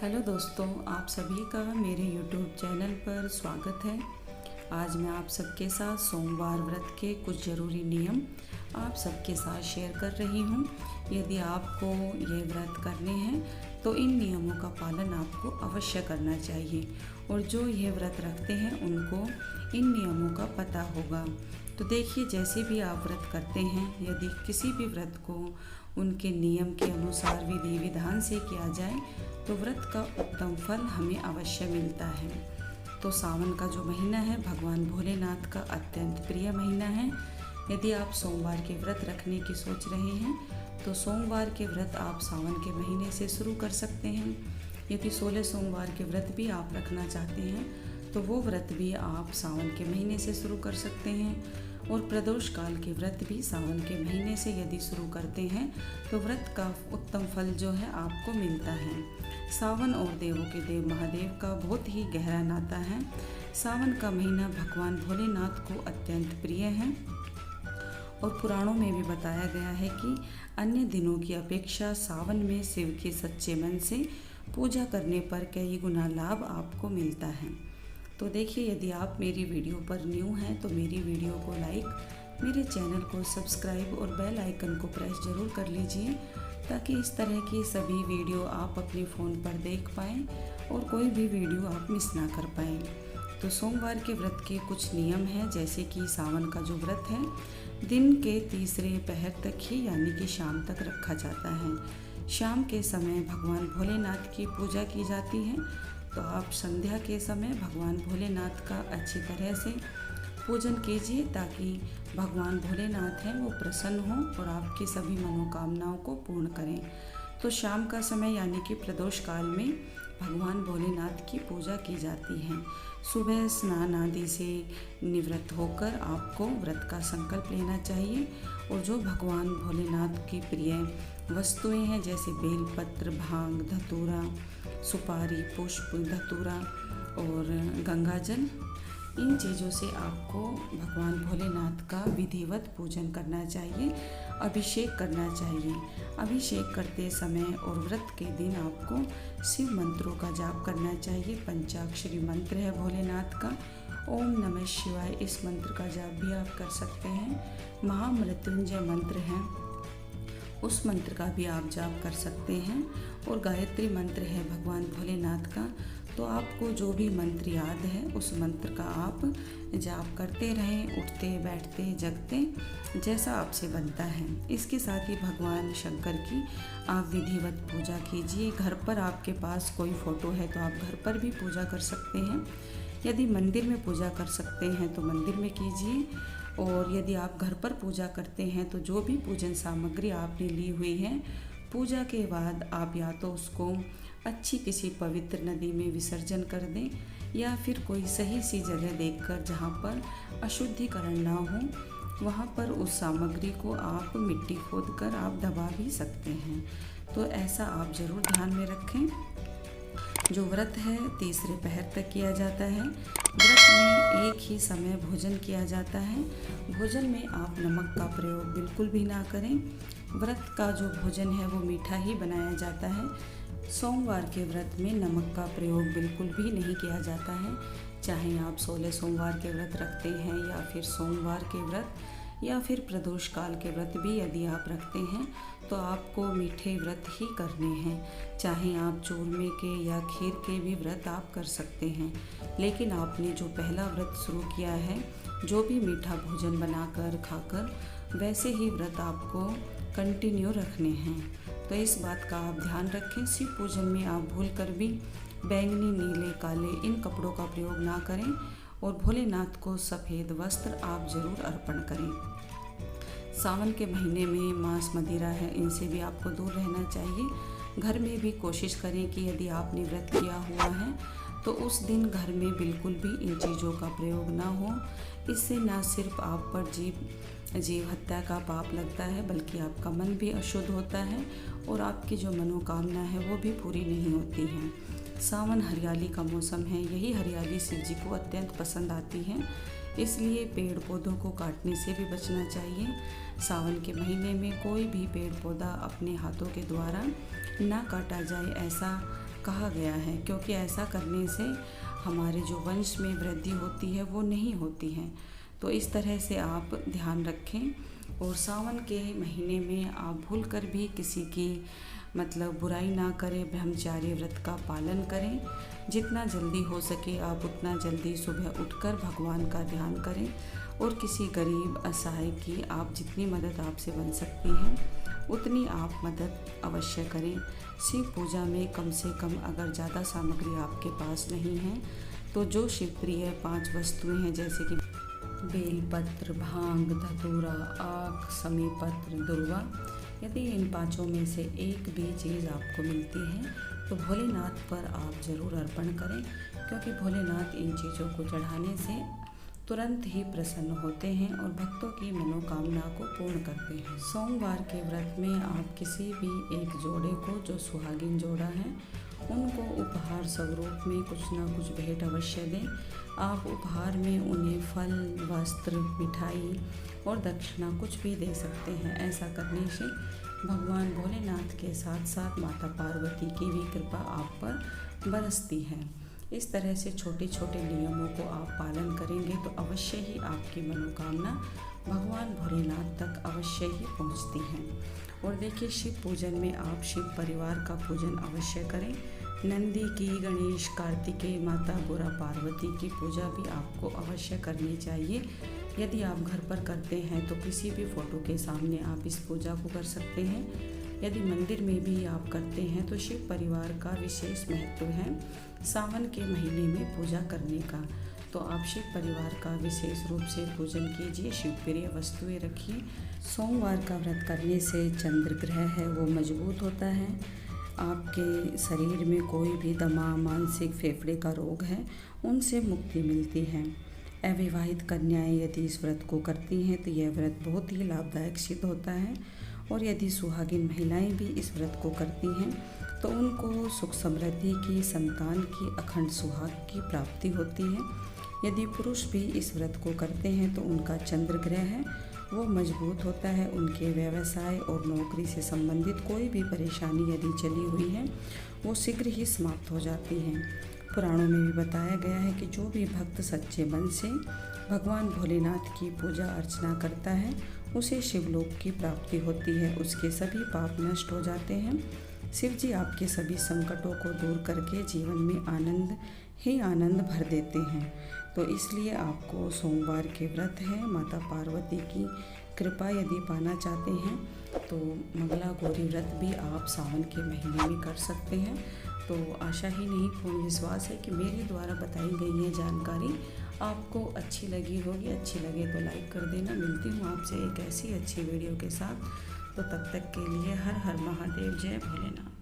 Hello दोस्तों, आप सभी का मेरे YouTube चैनल पर स्वागत है। आज मैं आप सबके साथ सोमवार व्रत के कुछ ज़रूरी नियम आप सबके साथ शेयर कर रही हूँ। यदि आपको ये व्रत करने हैं तो इन नियमों का पालन आपको अवश्य करना चाहिए और जो ये व्रत रखते हैं उनको इन नियमों का पता होगा। तो देखिए, जैसे भी आप व्रत करते हैं, यदि किसी भी व्रत को उनके नियम के अनुसार विधि विधान से किया जाए तो व्रत का उत्तम फल हमें अवश्य मिलता है। तो सावन का जो महीना है भगवान भोलेनाथ का अत्यंत प्रिय महीना है। यदि आप सोमवार के व्रत रखने की सोच रहे हैं तो सोमवार के व्रत आप सावन के महीने से शुरू कर सकते हैं। यदि 16 सोमवार के व्रत भी आप रखना चाहते हैं तो वो व्रत भी आप सावन के महीने से शुरू कर सकते हैं। और प्रदोष काल के व्रत भी सावन के महीने से यदि शुरू करते हैं तो व्रत का उत्तम फल जो है आपको मिलता है। सावन और देवों के देव महादेव का बहुत ही गहरा नाता है। सावन का महीना भगवान भोलेनाथ को अत्यंत प्रिय है और पुराणों में भी बताया गया है कि अन्य दिनों की अपेक्षा सावन में शिव के सच्चे मन से पूजा करने पर कई गुना लाभ आपको मिलता है। तो देखिए, यदि आप मेरी वीडियो पर न्यू हैं तो मेरी वीडियो को लाइक, मेरे चैनल को सब्सक्राइब और बेल आइकन को प्रेस ज़रूर कर लीजिए ताकि इस तरह की सभी वीडियो आप अपने फ़ोन पर देख पाएँ और कोई भी वीडियो आप मिस ना कर पाएँ। तो सोमवार के व्रत के कुछ नियम हैं, जैसे कि सावन का जो व्रत है दिन के तीसरे पहर तक ही यानी कि शाम तक रखा जाता है। शाम के समय भगवान भोलेनाथ की पूजा की जाती है, तो आप संध्या के समय भगवान भोलेनाथ का अच्छी तरह से पूजन कीजिए ताकि भगवान भोलेनाथ हैं वो प्रसन्न हों और आपकी सभी मनोकामनाओं को पूर्ण करें। तो शाम का समय यानी कि प्रदोष काल में भगवान भोलेनाथ की पूजा की जाती है। सुबह स्नान आदि से निवृत्त होकर आपको व्रत का संकल्प लेना चाहिए और जो भगवान भोलेनाथ की प्रिय वस्तुएं हैं जैसे बेलपत्र, भांग, धतूरा, सुपारी, पुष्प, धतूरा और गंगाजल, इन चीज़ों से आपको भगवान भोलेनाथ का विधिवत पूजन करना चाहिए, अभिषेक करना चाहिए। अभिषेक करते समय और व्रत के दिन आपको शिव मंत्रों का जाप करना चाहिए। पंचाक्षरी मंत्र है भोलेनाथ का, ओम नमः शिवाय, इस मंत्र का जाप भी आप कर सकते हैं। महामृत्युंजय मंत्र है, उस मंत्र का भी आप जाप कर सकते हैं। और गायत्री मंत्र है भगवान भोलेनाथ का, तो आपको जो भी मंत्र याद है उस मंत्र का आप जाप करते रहें, उठते बैठते जगते जैसा आपसे बनता है। इसके साथ ही भगवान शंकर की आप विधिवत पूजा कीजिए। घर पर आपके पास कोई फ़ोटो है तो आप घर पर भी पूजा कर सकते हैं। यदि मंदिर में पूजा कर सकते हैं तो मंदिर में कीजिए, और यदि आप घर पर पूजा करते हैं तो जो भी पूजन सामग्री आपने ली हुई है पूजा के बाद आप या तो उसको अच्छी किसी पवित्र नदी में विसर्जन कर दें या फिर कोई सही सी जगह देखकर जहाँ पर अशुद्धिकरण ना हो वहाँ पर उस सामग्री को आप मिट्टी खोदकर आप दबा भी सकते हैं। तो ऐसा आप ज़रूर ध्यान में रखें। जो व्रत है तीसरे पहर तक किया जाता है। व्रत में एक ही समय भोजन किया जाता है। भोजन में आप नमक का प्रयोग बिल्कुल भी ना करें। व्रत का जो भोजन है वो मीठा ही बनाया जाता है। सोमवार के व्रत में नमक का प्रयोग बिल्कुल भी नहीं किया जाता है। चाहे आप 16 सोमवार के व्रत रखते हैं या फिर सोमवार के व्रत या फिर प्रदोष काल के व्रत भी यदि आप रखते हैं तो आपको मीठे व्रत ही करने हैं। चाहे आप चूरमे के या खीर के भी व्रत आप कर सकते हैं, लेकिन आपने जो पहला व्रत शुरू किया है जो भी मीठा भोजन बनाकर खाकर, वैसे ही व्रत आपको कंटिन्यू रखने हैं। तो इस बात का आप ध्यान रखें। शिव पूजन में आप भूल कर भी बैंगनी, नीले, काले इन कपड़ों का प्रयोग ना करें और भोलेनाथ को सफ़ेद वस्त्र आप ज़रूर अर्पण करें। सावन के महीने में मांस, मदिरा है, इनसे भी आपको दूर रहना चाहिए। घर में भी कोशिश करें कि यदि आपने व्रत किया हुआ है तो उस दिन घर में बिल्कुल भी इन चीज़ों का प्रयोग ना हो। इससे ना सिर्फ आप पर जीव हत्या का पाप लगता है बल्कि आपका मन भी अशुद्ध होता है और आपकी जो मनोकामना है वो भी पूरी नहीं होती है। सावन हरियाली का मौसम है, यही हरियाली शिव जी को अत्यंत पसंद आती है, इसलिए पेड़ पौधों को काटने से भी बचना चाहिए। सावन के महीने में कोई भी पेड़ पौधा अपने हाथों के द्वारा ना काटा जाए, ऐसा कहा गया है, क्योंकि ऐसा करने से हमारे जो वंश में वृद्धि होती है वो नहीं होती है। तो इस तरह से आप ध्यान रखें। और सावन के महीने में आप भूल कर भी किसी की बुराई ना करें, ब्रह्मचार्य व्रत का पालन करें। जितना जल्दी हो सके आप उतना जल्दी सुबह उठकर भगवान का ध्यान करें और किसी गरीब असहाय की आप जितनी मदद आपसे बन सकती है उतनी आप मदद अवश्य करें। शिव पूजा में कम से कम अगर ज़्यादा सामग्री आपके पास नहीं है तो जो शिव प्रिय 5 वस्तुएं हैं, जैसे कि बेलपत्र, भांग, धतूरा, आक, समीपत्र, दुर्वा, यदि इन 5 में से एक भी चीज़ आपको मिलती है तो भोलेनाथ पर आप ज़रूर अर्पण करें, क्योंकि भोलेनाथ इन चीज़ों को चढ़ाने से तुरंत ही प्रसन्न होते हैं और भक्तों की मनोकामना को पूर्ण करते हैं। सोमवार के व्रत में आप किसी भी एक जोड़े को, जो सुहागिन जोड़ा है, उनको उपहार स्वरूप में कुछ ना कुछ भेंट अवश्य दें। आप उपहार में उन्हें फल, वस्त्र, मिठाई और दक्षिणा कुछ भी दे सकते हैं। ऐसा करने से भगवान भोलेनाथ के साथ साथ माता पार्वती की भी कृपा आप पर बरसती है। इस तरह से छोटे छोटे नियमों को आप पालन करेंगे तो अवश्य ही आपकी मनोकामना भगवान भोलेनाथ तक अवश्य ही पहुंचती है। और देखिए, शिव पूजन में आप शिव परिवार का पूजन अवश्य करें। नंदी की, गणेश, कार्तिकेय, माता गोरा पार्वती की पूजा भी आपको अवश्य करनी चाहिए। यदि आप घर पर करते हैं तो किसी भी फोटो के सामने आप इस पूजा को कर सकते हैं। यदि मंदिर में भी आप करते हैं तो शिव परिवार का विशेष महत्व है सावन के महीने में पूजा करने का। तो आप शिव परिवार का विशेष रूप से पूजन कीजिए, शिव प्रिय वस्तुएं रखिए। सोमवार का व्रत करने से चंद्र ग्रह है वो मजबूत होता है। आपके शरीर में कोई भी दमा, मानसिक, फेफड़े का रोग है उनसे मुक्ति मिलती है। अविवाहित कन्याएं यदि इस व्रत को करती हैं तो यह व्रत बहुत ही लाभदायक सिद्ध होता है। और यदि सुहागिन महिलाएं भी इस व्रत को करती हैं तो उनको सुख समृद्धि की, संतान की, अखंड सुहाग की प्राप्ति होती है। यदि पुरुष भी इस व्रत को करते हैं तो उनका चंद्र ग्रह है वो मजबूत होता है। उनके व्यवसाय और नौकरी से संबंधित कोई भी परेशानी यदि चली हुई है वो शीघ्र ही समाप्त हो जाती है। पुराणों में भी बताया गया है कि जो भी भक्त सच्चे मन से भगवान भोलेनाथ की पूजा अर्चना करता है उसे शिवलोक की प्राप्ति होती है, उसके सभी पाप नष्ट हो जाते हैं। शिव जी आपके सभी संकटों को दूर करके जीवन में आनंद ही आनंद भर देते हैं। तो इसलिए आपको सोमवार के व्रत है, माता पार्वती की कृपा यदि पाना चाहते हैं तो मंगला गौरी व्रत भी आप सावन के महीने में कर सकते हैं। तो आशा ही नहीं, पूर्ण विश्वास है कि मेरे द्वारा बताई गई ये जानकारी आपको अच्छी लगी होगी। अच्छी लगे तो लाइक कर देना। मिलती हूँ आपसे एक ऐसी अच्छी वीडियो के साथ। तो तब तक के लिए हर हर महादेव, जय भोलेनाथ।